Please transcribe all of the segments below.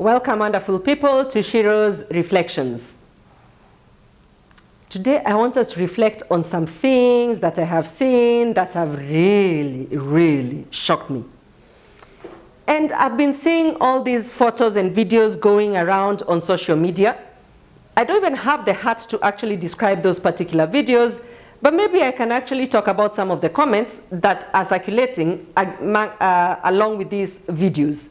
Welcome, wonderful people, to Shiro's Reflections. Today, I want us to reflect on some things that I have seen that have really shocked me. And I've been seeing all these photos and videos going around on social media. I don't even have the heart to actually describe those particular videos, but maybe I can actually talk about some of the comments that are circulating along with these videos,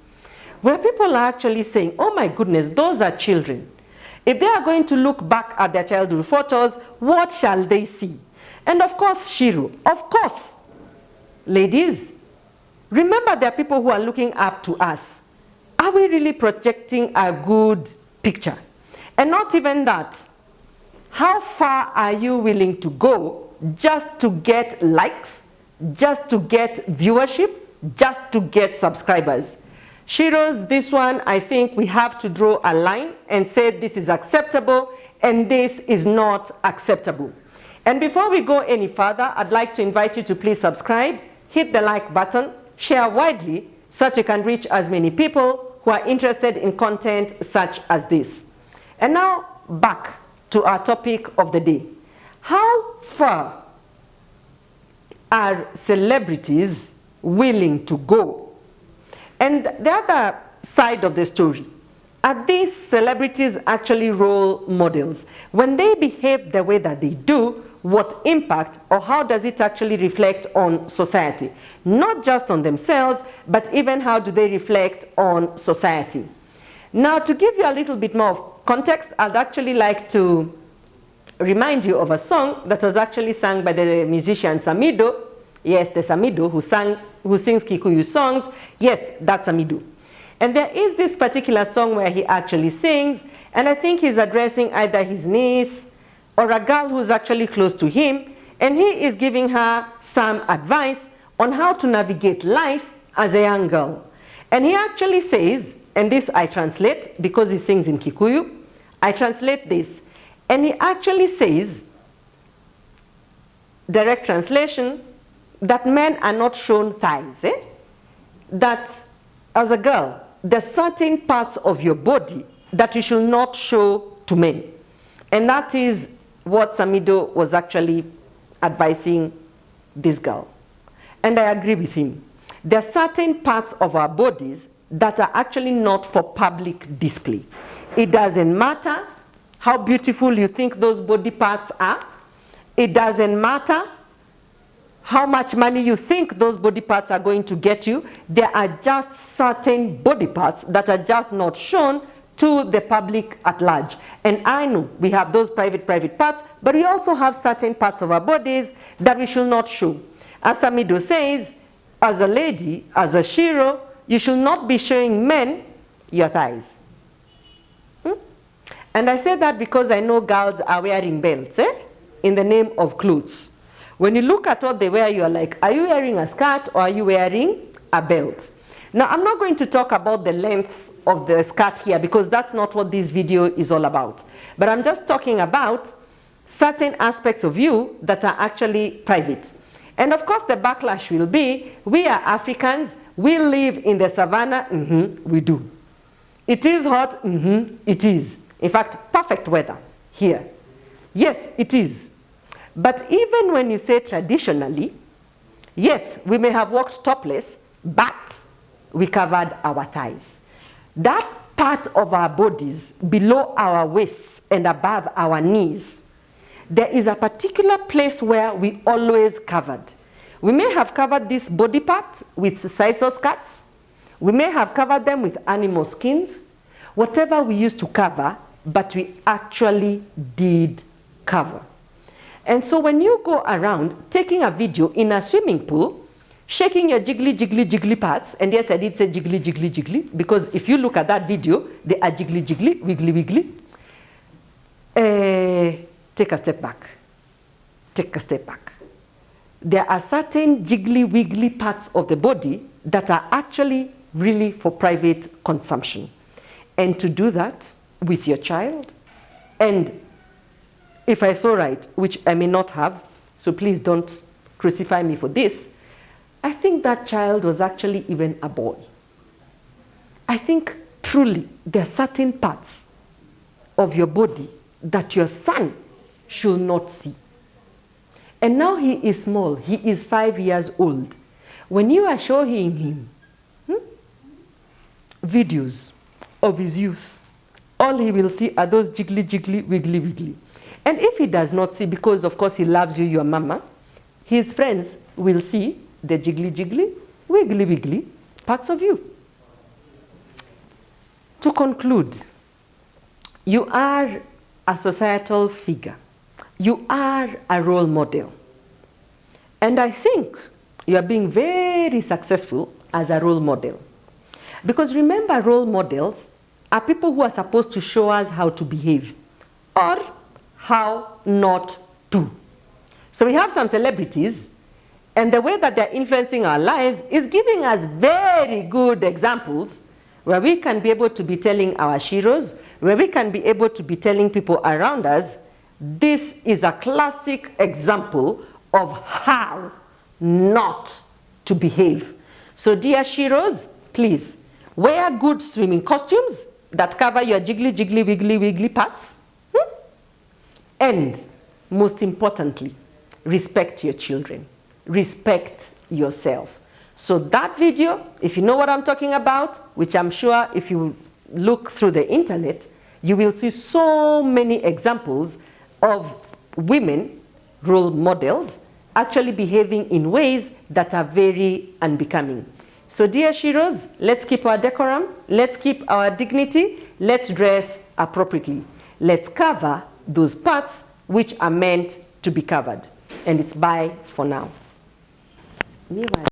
where people are actually saying, oh my goodness, those are children. If they are going to look back at their childhood photos, what shall they see? And of course, Shiro, of course, ladies, remember there are people who are looking up to us. Are we really projecting a good picture? And not even that. How far are you willing to go just to get likes, just to get viewership, just to get subscribers? Shiro's, this one, I think we have to draw a line and say this is acceptable and this is not acceptable. And before we go any further, I'd like to invite you to please subscribe, hit the like button, share widely so that you can reach as many people who are interested in content such as this. And now back to our topic of the day. How far are celebrities willing to go? And the other side of the story, are these celebrities actually role models? When they behave the way that they do, what impact or how does it actually reflect on society? Not just on themselves, but even how do they reflect on society? Now, to give you a little bit more of context, I'd actually like to remind you of a song that was actually sung by the musician Samido. Yes, the Samido who sings Kikuyu songs. Yes, that's Samido. And there is this particular song where he actually sings, and I think he's addressing either his niece or a girl who's actually close to him, and he is giving her some advice on how to navigate life as a young girl. And he actually says, and this I translate because he sings in Kikuyu, I translate this, and he actually says, direct translation, that men are not shown thighs, that as a girl, there's certain parts of your body that you should not show to men. And that is what Samido was actually advising this girl. And I agree with him. There are certain parts of our bodies that are actually not for public display. It doesn't matter how beautiful you think those body parts are. It doesn't matter how much money you think those body parts are going to get you. There are just certain body parts that are just not shown to the public at large. And I know we have those private parts, but we also have certain parts of our bodies that we should not show. As Samido says, as a lady, as a Shiro, you should not be showing men your thighs. And I say that because I know girls are wearing belts in the name of clothes. When you look at what they wear, you are like, are you wearing a skirt or are you wearing a belt? Now, I'm not going to talk about the length of the skirt here because that's not what this video is all about. But I'm just talking about certain aspects of you that are actually private. And of course, the backlash will be, we are Africans, we live in the savannah, we do. It is hot, it is. In fact, perfect weather here. Yes, it is. But even when you say traditionally, yes, we may have walked topless, but we covered our thighs. That part of our bodies below our waists and above our knees, there is a particular place where we always covered. We may have covered this body part with sisal skirts. We may have covered them with animal skins. Whatever we used to cover, but we actually did cover. And so when you go around taking a video in a swimming pool, shaking your jiggly parts, and yes, I did say jiggly, because if you look at that video, they are jiggly, wiggly. Take a step back. Take a step back. There are certain jiggly, wiggly parts of the body that are actually really for private consumption. And to do that with your child, and if I saw right, which I may not have, so please don't crucify me for this, I think that child was actually even a boy. I think truly, there are certain parts of your body that your son should not see. And now he is small, he is 5 years old. When you are showing him videos of his youth, all he will see are those jiggly, jiggly, wiggly, wiggly. And if he does not see, because of course he loves you, your mama, his friends will see the jiggly, jiggly, wiggly, wiggly parts of you. To conclude, you are a societal figure. You are a role model. And I think you are being very successful as a role model. Because remember, role models are people who are supposed to show us how to behave or how not to. So we have some celebrities, and the way that they're influencing our lives is giving us very good examples where we can be able to be telling our sheroes, where we can be able to be telling people around us, this is a classic example of how not to behave. So dear sheroes, please wear good swimming costumes that cover your jiggly, jiggly, wiggly, wiggly parts. And most importantly, respect your children. Respect yourself. So that video, if you know what I'm talking about, which I'm sure if you look through the internet, you will see so many examples of women, role models, actually behaving in ways that are very unbecoming. So dear sheroes, let's keep our decorum, let's keep our dignity, let's dress appropriately. Let's cover those parts which are meant to be covered. And it's bye for now. Meanwhile,